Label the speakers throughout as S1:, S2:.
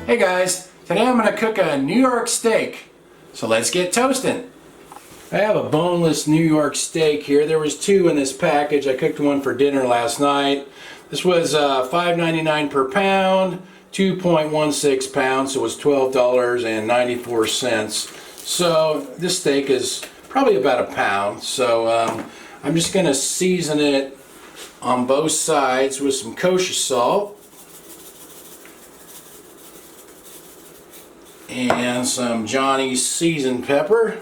S1: Hey guys, today I'm going to cook a New York steak. So let's get toasting. I have a boneless New York steak here. There was two in this package. I cooked one for dinner last night. This was $5.99 per pound, 2.16 pounds, so it was $12.94. So this steak is probably about a pound. So I'm just going to season it on both sides with some kosher salt and some Johnny's seasoned pepper.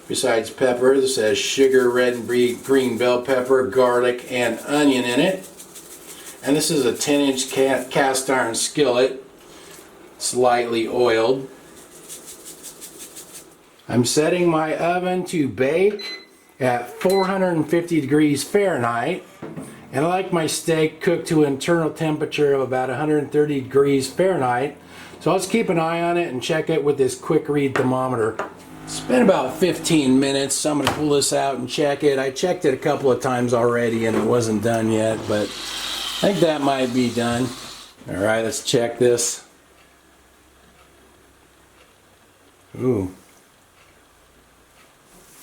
S1: Besides pepper, this has sugar, red and green bell pepper, garlic, and onion in it. And this is a 10-inch cast iron skillet, slightly oiled. I'm setting my oven to bake at 450 degrees Fahrenheit. And I like my steak cooked to an internal temperature of about 130 degrees Fahrenheit. So let's keep an eye on it and check it with this quick read thermometer. It's been about 15 minutes, so I'm going to pull this out and check it. I checked it a couple of times already and it wasn't done yet, but I think that might be done. Alright, let's check this. Ooh.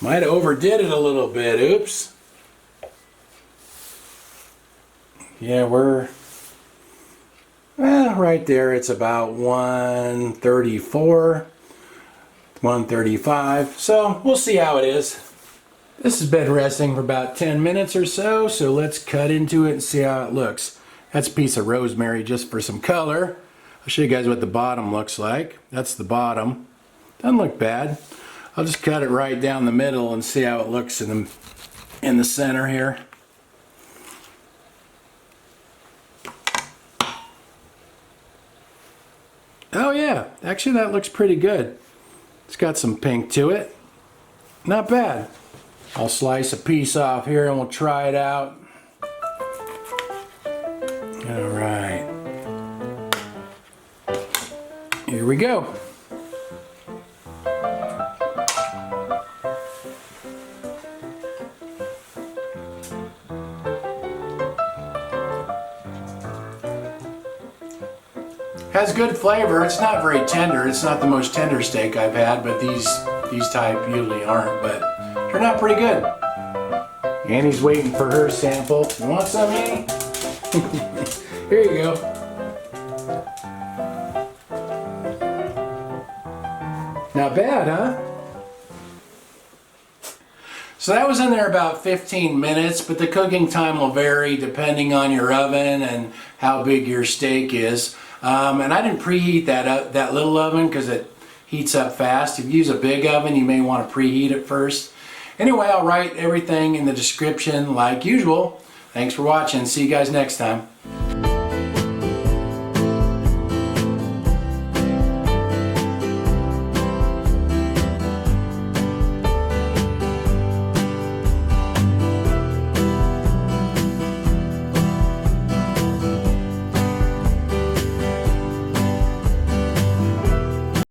S1: Might have overdid it a little bit. Oops. Yeah, we're right there. It's about 134, 135. So we'll see how it is. This has been resting for about 10 minutes or so. So let's cut into it and see how it looks. That's a piece of rosemary just for some color. I'll show you guys what the bottom looks like. That's the bottom. Doesn't look bad. I'll just cut it right down the middle and see how it looks in the center here. Oh yeah, actually that looks pretty good. It's got some pink to it. Not bad. I'll slice a piece off here and we'll try it out. Alright. Here we go. Has good flavor. It's not very tender. It's not the most tender steak I've had, but these type usually aren't, but turned out pretty good. Annie's waiting for her sample. You want some, Annie? Here you go. Not bad, huh? So that was in there about 15 minutes, but the cooking time will vary depending on your oven and how big your steak is. And I didn't preheat that little oven because it heats up fast. If you use a big oven, you may want to preheat it first. Anyway, I'll write everything in the description like usual. Thanks for watching. See you guys next time.